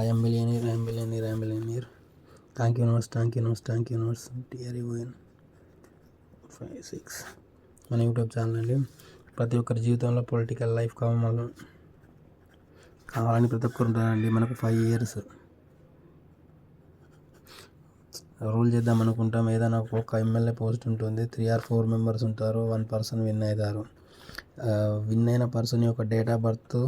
I'm billionaire, I'm billionaire, I'm billionaire. Thank you universe, thank you universe, thank you universe. TRUN 56 మన YouTube channel అండి. ప్రతి ఒక్కరి జీవితంలో political life కావాలని ప్రతి ఒక్కరు ఉంటారండి. మనకు 5 years రూల్ చేద్దాం అనుకుంటాం. ఏదైనా ఒక ఎమ్మెల్యే పోస్ట్ ఉంటుంది, 3 or 4 members ఉంటారు, 1 person విన్ అవుతారు. విన్ అయిన పర్సన్ యొక్క డేట్ ఆఫ్ బర్త్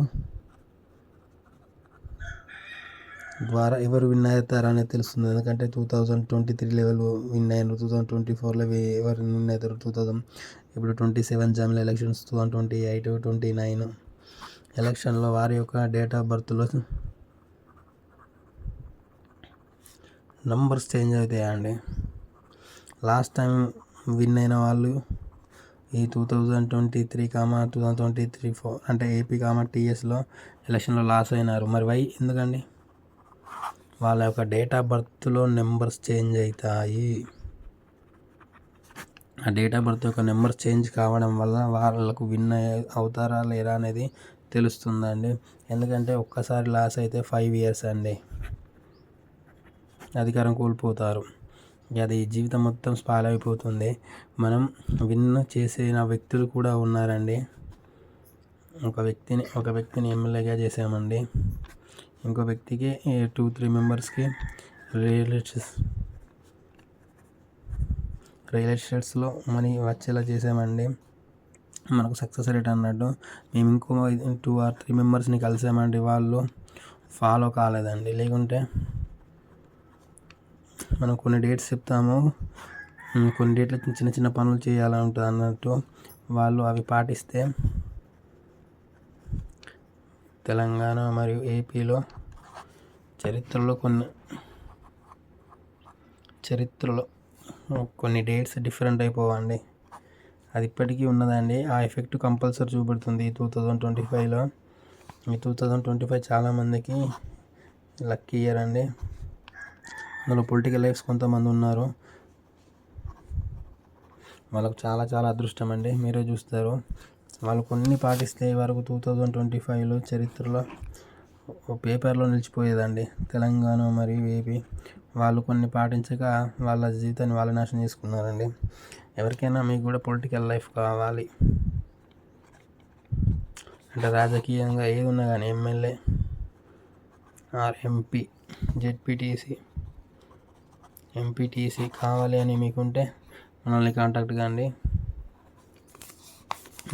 ద్వారా ఎవరు విన్ అవుతారు అనేది తెలుస్తుంది. ఎందుకంటే 2023 లెవెల్ విన్ అయ్యారు, 2024లో ఎవరు విన్ అవుతారు, ఇప్పుడు 27 జనరల్ ఎలక్షన్స్, 2028, 29 ఎలక్షన్లో వారి యొక్క డేట్ ఆఫ్ బర్త్లో నంబర్స్ చేంజ్ అవుతాయండి. లాస్ట్ టైం విన్ అయిన వాళ్ళు ఈ 2023, 2023-4 అంటే AP, TSలో ఎలక్షన్లో లాస్ అయినారు. మరి వై ఎందుకండి? వాళ్ళ యొక్క డేట్ ఆఫ్ బర్త్లో నెంబర్స్ చేంజ్ అవుతాయి. ఆ డేట్ ఆఫ్ బర్త్ యొక్క నెంబర్స్ చేంజ్ కావడం వల్ల వాళ్ళకు విన్ అవుతారా లేరా అనేది తెలుస్తుందండి. ఎందుకంటే ఒక్కసారి లాస్ అయితే 5 years అండి, అధికారం కోల్పోతారు. అది జీవితం మొత్తం స్పాయిల్ అయిపోతుంది. మనం విన్ చేసిన వ్యక్తులు కూడా ఉన్నారండి. ఒక వ్యక్తిని ఎమ్మెల్యేగా చేసామండి, ఇంకో వ్యక్తికి 2-3 మెంబర్స్కి రియల్ ఎస్టేట్స్లో మనీ వచ్చేలా చేసామండి. మనకు సక్సెస్ రేట్ అన్నట్టు. మేము ఇంకో 2 or 3 మెంబర్స్ని కలిసామండి, వాళ్ళు ఫాలో కాలేదండి. లేకుంటే మనం కొన్ని డేట్స్ చెప్తాము, కొన్ని డేట్లో చిన్న చిన్న పనులు చేయాలని ఉంటుంది అన్నట్టు, వాళ్ళు అవి పాటిస్తే తెలంగాణ మరియు ఏపీలో చరిత్రలో కొన్ని డేట్స్ డిఫరెంట్ అయిపోవండి. అది ఇప్పటికీ ఉన్నదండి. ఆ ఎఫెక్ట్ కంపల్సరీ చూపెడుతుంది 2025లో. ఈ 2025 చాలామందికి లక్కీ ఇయర్ అండి. అందులో పొలిటికల్ లైఫ్స్ కొంతమంది ఉన్నారు, వాళ్ళకు చాలా చాలా అదృష్టం అండి. మీరే చూస్తారు, వాళ్ళు కొన్ని పాటిస్తే వరకు 2025లో చరిత్రలో పేపర్లో నిలిచిపోయేదండి. తెలంగాణ మరియు ఏపీ వాళ్ళు కొన్ని పాటించక వాళ్ళ జీవితాన్ని వాళ్ళు నాశనం చేసుకున్నారండి. ఎవరికైనా మీకు కూడా పొలిటికల్ లైఫ్ కావాలి అంటే రాజకీయంగా ఏది ఉన్నా కానీ MLA or MP, ZPTC, MPTC కావాలి అని మీకుంటే మనల్ని కాంటాక్ట్ కాండి,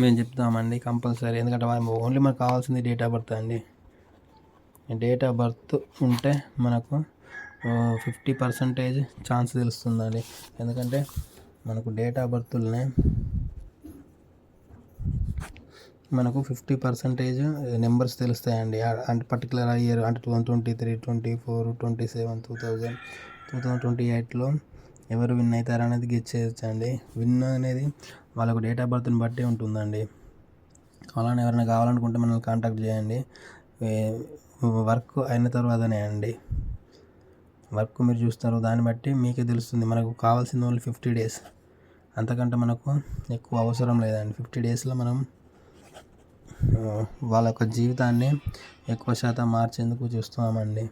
మేము చెప్తామండి కంపల్సరీ. ఎందుకంటే ఓన్లీ మనకు కావాల్సింది డేట్ ఆఫ్ బర్త్ అండి. డేట్ ఆఫ్ బర్త్ ఉంటే మనకు 50% ఛాన్స్ తెలుస్తుందండి. ఎందుకంటే మనకు డేట్ ఆఫ్ బర్త్లోనే మనకు 50% నెంబర్స్ తెలుస్తాయండి. అంటే పర్టికులర్ ఇయర్ అంటే 2023, 24, 27, 2028లో ఎవరు విన్ అవుతారు అనేది గెస్ చేయొచ్చు అండి. విన్ అనేది వాళ్ళకు డేట్ ఆఫ్ బర్త్ని బట్టి ఉంటుందండి. అలానే ఎవరైనా కావాలనుకుంటే మనల్ని కాంటాక్ట్ చేయండి. వర్క్ అయిన తర్వాతనే అండి, వర్క్ మీరు చూస్తారు, దాన్ని బట్టి మీకే తెలుస్తుంది. మనకు కావాల్సింది ఓన్లీ 50 days, అంతకంటే మనకు ఎక్కువ అవసరం లేదండి. 50 daysలో మనం వాళ్ళ యొక్క జీవితాన్ని ఎక్కువ శాతం మార్చేందుకు చూస్తున్నామండి.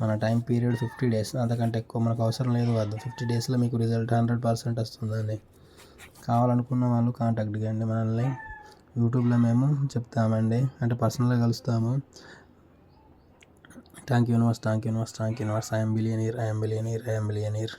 మన టైం పీరియడ్ 50 days, అంతకంటే ఎక్కువ మనకు అవసరం లేదు. 50 daysలో మీకు రిజల్ట్ 100% వస్తుందండి. కావాలనుకున్న వాళ్ళు కాంటాక్ట్ చేయండి మనల్ని. యూట్యూబ్లో మేము చెప్తామండి, అంటే పర్సనల్గా కలుస్తాము. Thank you universe, thank you universe, thank you universe. I'm billionaire, I'm billionaire, I'm billionaire.